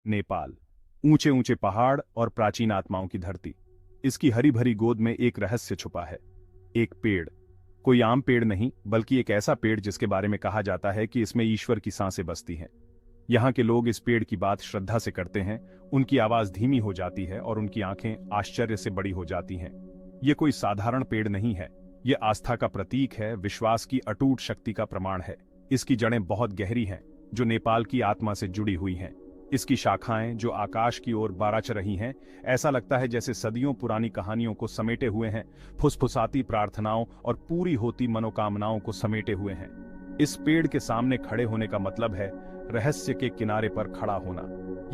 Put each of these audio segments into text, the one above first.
नेपाल, ऊंचे ऊंचे पहाड़ और प्राचीन आत्माओं की धरती। इसकी हरी भरी गोद में एक रहस्य छुपा है। एक पेड़, कोई आम पेड़ नहीं, बल्कि एक ऐसा पेड़ जिसके बारे में कहा जाता है कि इसमें ईश्वर की सांसें बसती हैं। यहाँ के लोग इस पेड़ की बात श्रद्धा से करते हैं, उनकी आवाज धीमी हो जाती है और उनकी आंखें आश्चर्य से बड़ी हो जाती हैं। ये कोई साधारण पेड़ नहीं है, ये आस्था का प्रतीक है, विश्वास की अटूट शक्ति का प्रमाण है। इसकी जड़ें बहुत गहरी हैं, जो नेपाल की आत्मा से जुड़ी हुई हैं। इसकी शाखाएं जो आकाश की ओर बाराच रही हैं, ऐसा लगता है जैसे सदियों पुरानी कहानियों को समेटे हुए हैं, फुसफुसाती प्रार्थनाओं और पूरी होती मनोकामनाओं को समेटे हुए हैं। इस पेड़ के सामने खड़े होने का मतलब है रहस्य के किनारे पर खड़ा होना।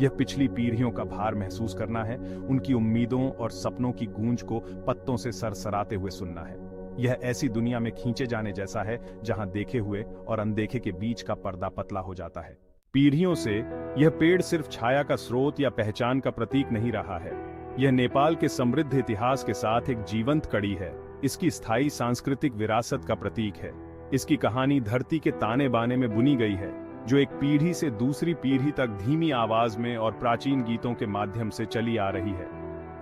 यह पिछली पीढ़ियों का भार महसूस करना है, उनकी उम्मीदों और सपनों की गूंज को पत्तों से सरसराते हुए सुनना है। यह ऐसी दुनिया में खींचे जाने जैसा है जहां देखे हुए और अनदेखे के बीच का पर्दा पतला हो जाता है। पीढ़ियों से यह पेड़ सिर्फ छाया का स्रोत या पहचान का प्रतीक नहीं रहा है, यह नेपाल के समृद्ध इतिहास के साथ एक जीवंत कड़ी है। इसकी स्थायी सांस्कृतिक विरासत का प्रतीक है। इसकी कहानी धरती के ताने बाने में बुनी गई है, जो एक पीढ़ी से दूसरी पीढ़ी तक धीमी आवाज में और प्राचीन गीतों के माध्यम से चली आ रही है।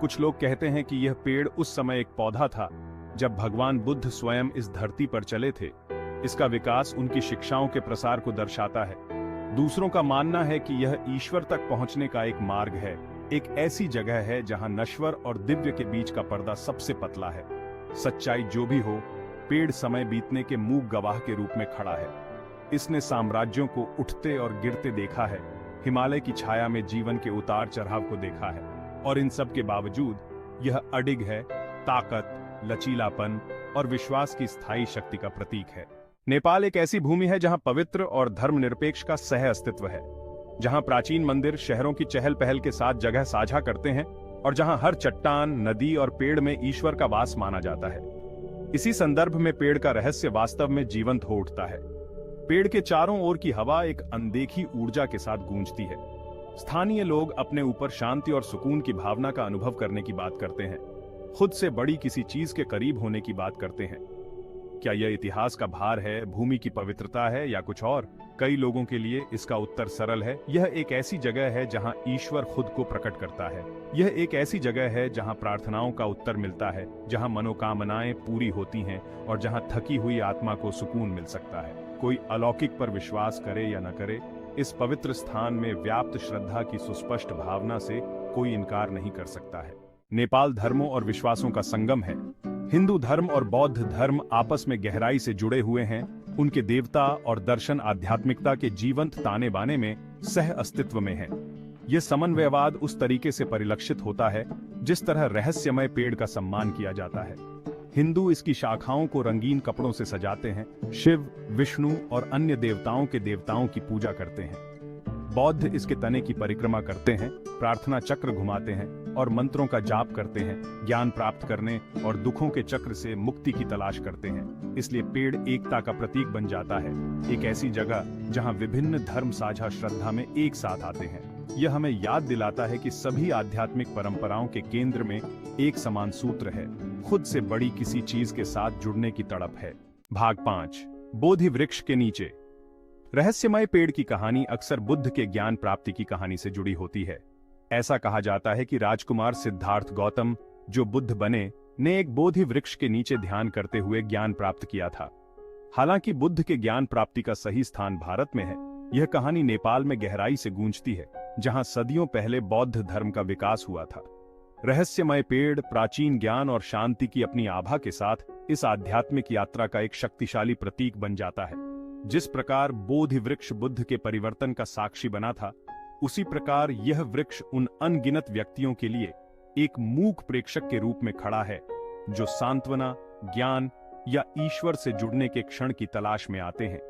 कुछ लोग कहते हैं कि यह पेड़ उस समय एक पौधा था जब भगवान बुद्ध स्वयं इस धरती पर चले थे। इसका विकास उनकी शिक्षाओं के प्रसार को दर्शाता है। दूसरों का मानना है कि यह ईश्वर तक पहुंचने का एक मार्ग है, एक ऐसी जगह है जहां नश्वर और दिव्य के बीच का पर्दा सबसे पतला है। सच्चाई जो भी हो, पेड़ समय बीतने के मूक गवाह के रूप में खड़ा है। इसने साम्राज्यों को उठते और गिरते देखा है, हिमालय की छाया में जीवन के उतार चढ़ाव को देखा है, और इन सब के बावजूद यह अडिग है, ताकत, लचीलापन और विश्वास की स्थायी शक्ति का प्रतीक है। नेपाल एक ऐसी भूमि है जहां पवित्र और धर्मनिरपेक्ष का सह अस्तित्व है, जहां प्राचीन मंदिर शहरों की चहल पहल के साथ जगह साझा करते हैं और जहां हर चट्टान, नदी और पेड़ में ईश्वर का वास माना जाता है। इसी संदर्भ में पेड़ का रहस्य वास्तव में जीवंत हो उठता है। पेड़ के चारों ओर की हवा एक अनदेखी ऊर्जा के साथ गूंजती है। स्थानीय लोग अपने ऊपर शांति और सुकून की भावना का अनुभव करने की बात करते हैं, खुद से बड़ी किसी चीज के करीब होने की बात करते हैं। क्या यह इतिहास का भार है, भूमि की पवित्रता है, या कुछ और? कई लोगों के लिए इसका उत्तर सरल है, यह एक ऐसी जगह है जहां ईश्वर खुद को प्रकट करता है। यह एक ऐसी जगह है जहां प्रार्थनाओं का उत्तर मिलता है, जहां मनोकामनाएं पूरी होती हैं और जहां थकी हुई आत्मा को सुकून मिल सकता है। कोई अलौकिक पर विश्वास करे या न करे, इस पवित्र स्थान में व्याप्त श्रद्धा की सुस्पष्ट भावना से कोई इनकार नहीं कर सकता है। नेपाल धर्मों और विश्वासों का संगम है। हिंदू धर्म और बौद्ध धर्म आपस में गहराई से जुड़े हुए हैं। उनके देवता और दर्शन आध्यात्मिकता के जीवंत ताने बाने में सह अस्तित्व में है। यह समन्वयवाद उस तरीके से परिलक्षित होता है जिस तरह रहस्यमय पेड़ का सम्मान किया जाता है। हिंदू इसकी शाखाओं को रंगीन कपड़ों से सजाते हैं, शिव, विष्णु और अन्य देवताओं के देवताओं की पूजा करते हैं। बौद्ध इसके तने की परिक्रमा करते हैं, प्रार्थना चक्र घुमाते हैं और मंत्रों का जाप करते हैं, ज्ञान प्राप्त करने और दुखों के चक्र से मुक्ति की तलाश करते हैं। इसलिए पेड़ एकता का प्रतीक बन जाता है, एक ऐसी जगह जहां विभिन्न धर्म साझा श्रद्धा में एक साथ आते हैं। यह हमें याद दिलाता है कि सभी आध्यात्मिक परंपराओं के केंद्र में एक समान सूत्र है, खुद से बड़ी किसी चीज के साथ जुड़ने की तड़प है। भाग 5, बोधि वृक्ष के नीचे। रहस्यमय पेड़ की कहानी अक्सर बुद्ध के ज्ञान प्राप्ति की कहानी से जुड़ी होती है। ऐसा कहा जाता है कि राजकुमार सिद्धार्थ गौतम, जो बुद्ध बने, ने एक बोधि वृक्ष के नीचे ध्यान करते हुए ज्ञान प्राप्त किया था। हालांकि बुद्ध के ज्ञान प्राप्ति का सही स्थान भारत में है, यह कहानी नेपाल में गहराई से गूंजती है, जहां सदियों पहले बौद्ध धर्म का विकास हुआ था। रहस्यमय पेड़ प्राचीन ज्ञान और शांति की अपनी आभा के साथ इस आध्यात्मिक यात्रा का एक शक्तिशाली प्रतीक बन जाता है। जिस प्रकार बोधि वृक्ष बुद्ध के परिवर्तन का साक्षी बना था, उसी प्रकार यह वृक्ष उन अनगिनत व्यक्तियों के लिए एक मूक प्रेक्षक के रूप में खड़ा है, जो सांत्वना, ज्ञान या ईश्वर से जुड़ने के क्षण की तलाश में आते हैं।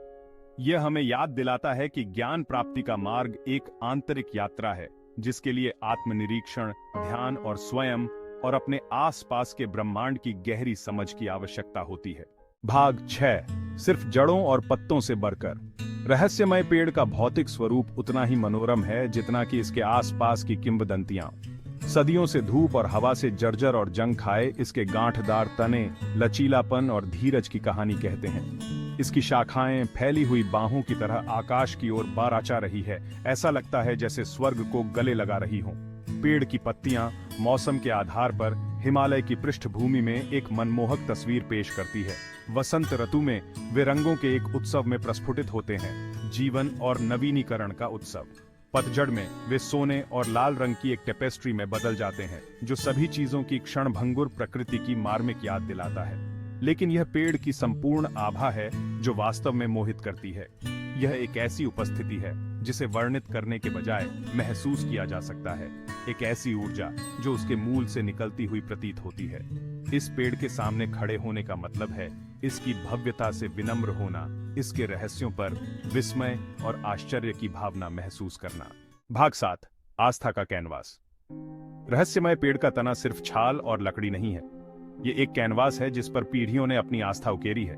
यह हमें याद दिलाता है कि ज्ञान प्राप्ति का मार्ग एक आंतरिक यात्रा है, जिसके लिए आत्मनिरीक्षण, ध्यान और स्वयं और अपने आसपास के ब्रह्मांड की गहरी समझ की आवश्यकता होती है। भाग 6, सिर्फ जड़ों और पत्तों से बढ़कर। रहस्यमय पेड़ का भौतिक स्वरूप उतना ही मनोरम है जितना कि इसके आसपास की किंवदंतियां। सदियों से धूप और हवा से जर्जर और जंग खाए इसके गांठदार तने लचीलापन और धीरज की कहानी कहते हैं। इसकी शाखाएं फैली हुई बाहों की तरह आकाश की ओर बाराचा रही है। ऐसा लगता है जैसे स्वर्ग को गले लगा रही हों। पेड़ की पत्तियां मौसम के आधार पर हिमालय की पृष्ठभूमि में एक मनमोहक तस्वीर पेश करती है। वसंत ऋतु में वे रंगों के एक उत्सव में प्रस्फुटित होते हैं, जीवन और नवीनीकरण का उत्सव। पतझड़ में वे सोने और लाल रंग की एक टेपेस्ट्री में बदल जाते हैं, जो सभी चीजों की क्षणभंगुर प्रकृति की मार्मिक याद दिलाता है। लेकिन यह पेड़ की संपूर्ण आभा है जो वास्तव में मोहित करती है। यह एक ऐसी उपस्थिति है जिसे वर्णित करने के बजाय महसूस किया जा सकता है, एक ऐसी ऊर्जा जो उसके मूल से निकलती हुई प्रतीत होती है। इस पेड़ के सामने खड़े होने का मतलब है इसकी भव्यता से विनम्र होना, इसके रहस्यों पर विस्मय और आश्चर्य की भावना महसूस करना। भाग 7, आस्था का कैनवास। रहस्यमय पेड़ का तना सिर्फ छाल और लकड़ी नहीं है, ये एक कैनवास है जिस पर पीढ़ियों ने अपनी आस्था उकेरी है।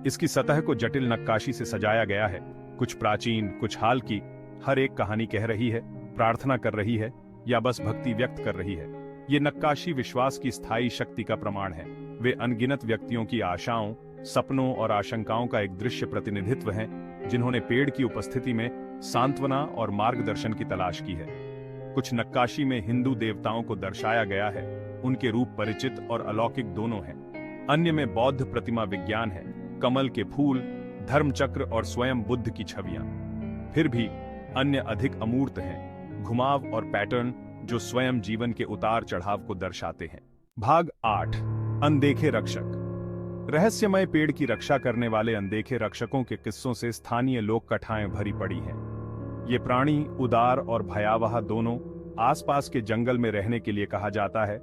इसकी सतह को जटिल नक्काशी से सजाया गया है, कुछ प्राचीन, कुछ हाल की। हर एक कहानी कह रही है, प्रार्थना कर रही है या बस भक्ति व्यक्त कर रही है। ये नक्काशी विश्वास की स्थायी शक्ति का प्रमाण है। वे अनगिनत व्यक्तियों की आशाओं, सपनों और आशंकाओं का एक दृश्य प्रतिनिधित्व है, जिन्होंने पेड़ की उपस्थिति में सांत्वना और मार्गदर्शन की तलाश की है। कुछ नक्काशी में हिंदू देवताओं को दर्शाया गया है, उनके रूप परिचित और अलौकिक दोनों हैं। अन्य में बौद्ध प्रतिमा विज्ञान है, कमल के फूल, धर्मचक्र और स्वयं बुद्ध की छवियां। फिर भी अन्य अधिक अमूर्त हैं, घुमाव और पैटर्न जो स्वयं जीवन के उतार चढ़ाव को दर्शाते हैं। भाग 8, अनदेखे रक्षक। रहस्यमय पेड़ की रक्षा करने वाले अनदेखे रक्षकों के किस्सों से स्थानीय लोक कथाएं भरी पड़ी हैं। ये प्राणी उदार और भयावह दोनों आसपास के जंगल में रहने के लिए कहा जाता है।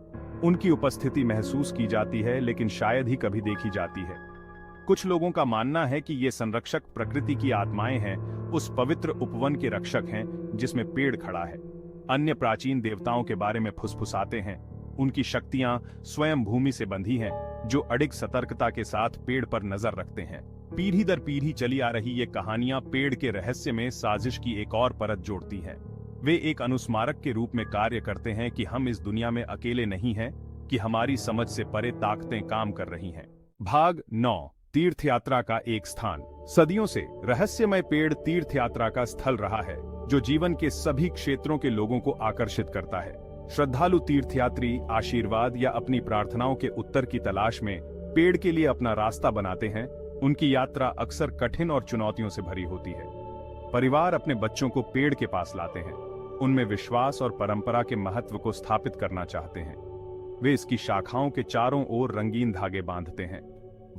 उनकी उपस्थिति महसूस की जाती है, लेकिन शायद ही कभी देखी जाती है। कुछ लोगों का मानना है कि ये संरक्षक प्रकृति की आत्माएं हैं, उस पवित्र उपवन के रक्षक हैं जिसमें पेड़ खड़ा है। अन्य प्राचीन देवताओं के बारे में फुसफुसाते हैं, उनकी शक्तियां स्वयं भूमि से बंधी हैं, जो अडिग सतर्कता के साथ पेड़ पर नजर रखते हैं। पीढ़ी दर पीढ़ी चली आ रही ये कहानियां पेड़ के रहस्य में साजिश की एक और परत जोड़ती हैं। वे एक अनुस्मारक के रूप में कार्य करते हैं कि हम इस दुनिया में अकेले नहीं हैं, कि हमारी समझ से परे ताकतें काम कर रही हैं। भाग 9, तीर्थयात्रा का एक स्थान। सदियों से रहस्यमय पेड़ तीर्थयात्रा का स्थल रहा है, जो जीवन के सभी क्षेत्रों के लोगों को आकर्षित करता है। श्रद्धालु तीर्थयात्री आशीर्वाद या अपनी प्रार्थनाओं के उत्तर की तलाश में पेड़ के लिए अपना रास्ता बनाते हैं। उनकी यात्रा अक्सर कठिन और चुनौतियों से भरी होती है। परिवार अपने बच्चों को पेड़ के पास लाते हैं, उनमें विश्वास और परंपरा के महत्व को स्थापित करना चाहते हैं। वे इसकी शाखाओं के चारों ओर रंगीन धागे बांधते हैं,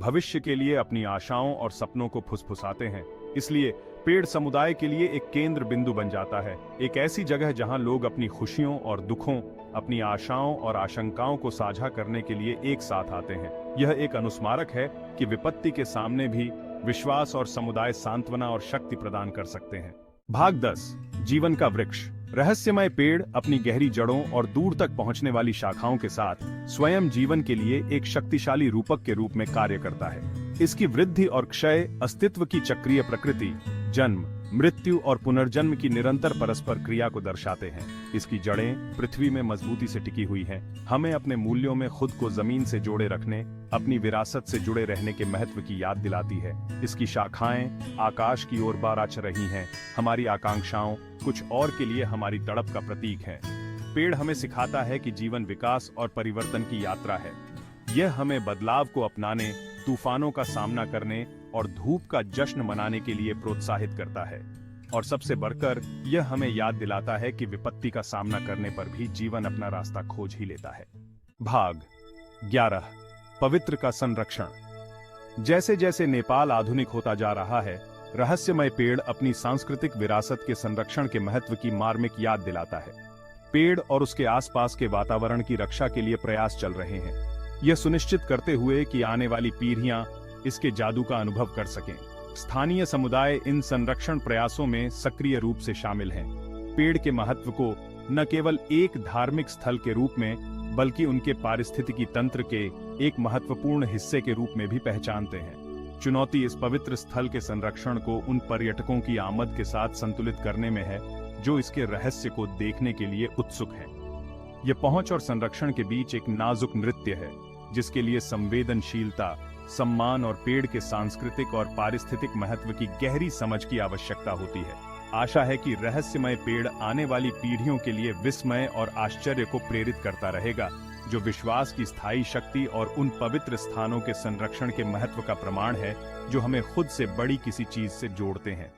भविष्य के लिए अपनी आशाओं और सपनों को फुसफुसाते हैं। इसलिए पेड़ समुदाय के लिए एक केंद्र बिंदु बन जाता है, एक ऐसी जगह जहां लोग अपनी खुशियों और दुखों, अपनी आशाओं और आशंकाओं को साझा करने के लिए एक साथ आते हैं। यह एक अनुस्मारक है कि विपत्ति के सामने भी विश्वास और समुदाय सांत्वना और शक्ति प्रदान कर सकते हैं। भाग 10, जीवन का वृक्ष। रहस्यमय पेड़ अपनी गहरी जड़ों और दूर तक पहुंचने वाली शाखाओं के साथ स्वयं जीवन के लिए एक शक्तिशाली रूपक के रूप में कार्य करता है। इसकी वृद्धि और क्षय, अस्तित्व की चक्रीय प्रकृति, जन्म, मृत्यु और पुनर्जन्म की निरंतर परस्पर क्रिया को दर्शाते हैं। इसकी जड़ें पृथ्वी में मजबूती से टिकी हुई हैं, हमें अपने मूल्यों में खुद को जमीन से जोड़े रखने, अपनी विरासत से जुड़े रहने के महत्व की याद दिलाती है। इसकी शाखाएं आकाश की ओर बाराच रही हैं, हमारी आकांक्षाओं, कुछ और के लिए हमारी तड़प का प्रतीक है। पेड़ हमें सिखाता है कि जीवन विकास और परिवर्तन की यात्रा है। यह हमें बदलाव को अपनाने, तूफानों का सामना करने और धूप का जश्न मनाने के लिए प्रोत्साहित करता है। और सबसे बढ़कर यह हमें याद दिलाता है कि विपत्ति का सामना करने पर भी जीवन अपना रास्ता खोज ही लेता है। भाग 11, पवित्र का संरक्षण। जैसे जैसे नेपाल आधुनिक होता जा रहा है, रहस्यमय पेड़ अपनी सांस्कृतिक विरासत के संरक्षण के महत्व की मार्मिक याद दिलाता है। पेड़ और उसके आसपास के वातावरण की रक्षा के लिए प्रयास चल रहे हैं, यह सुनिश्चित करते हुए कि आने वाली पीढ़ियां इसके जादू का अनुभव कर सकें। स्थानीय समुदाय इन संरक्षण प्रयासों में सक्रिय रूप से शामिल हैं। पेड़ के महत्व को न केवल एक धार्मिक स्थल के रूप में, बल्कि उनके पारिस्थितिकी तंत्र के एक महत्वपूर्ण हिस्से के रूप में भी पहचानते हैं। चुनौती इस पवित्र स्थल के संरक्षण को उन पर्यटकों की आमद के साथ संतुलित करने में है जो इसके रहस्य को देखने के लिए उत्सुक हैं। यह पहुंच और संरक्षण के बीच एक नाजुक नृत्य है, जिसके लिए संवेदनशीलता, सम्मान और पेड़ के सांस्कृतिक और पारिस्थितिक महत्व की गहरी समझ की आवश्यकता होती है। आशा है कि रहस्यमय पेड़ आने वाली पीढ़ियों के लिए विस्मय और आश्चर्य को प्रेरित करता रहेगा, जो विश्वास की स्थायी शक्ति और उन पवित्र स्थानों के संरक्षण के महत्व का प्रमाण है जो हमें खुद से बड़ी किसी चीज से जोड़ते हैं।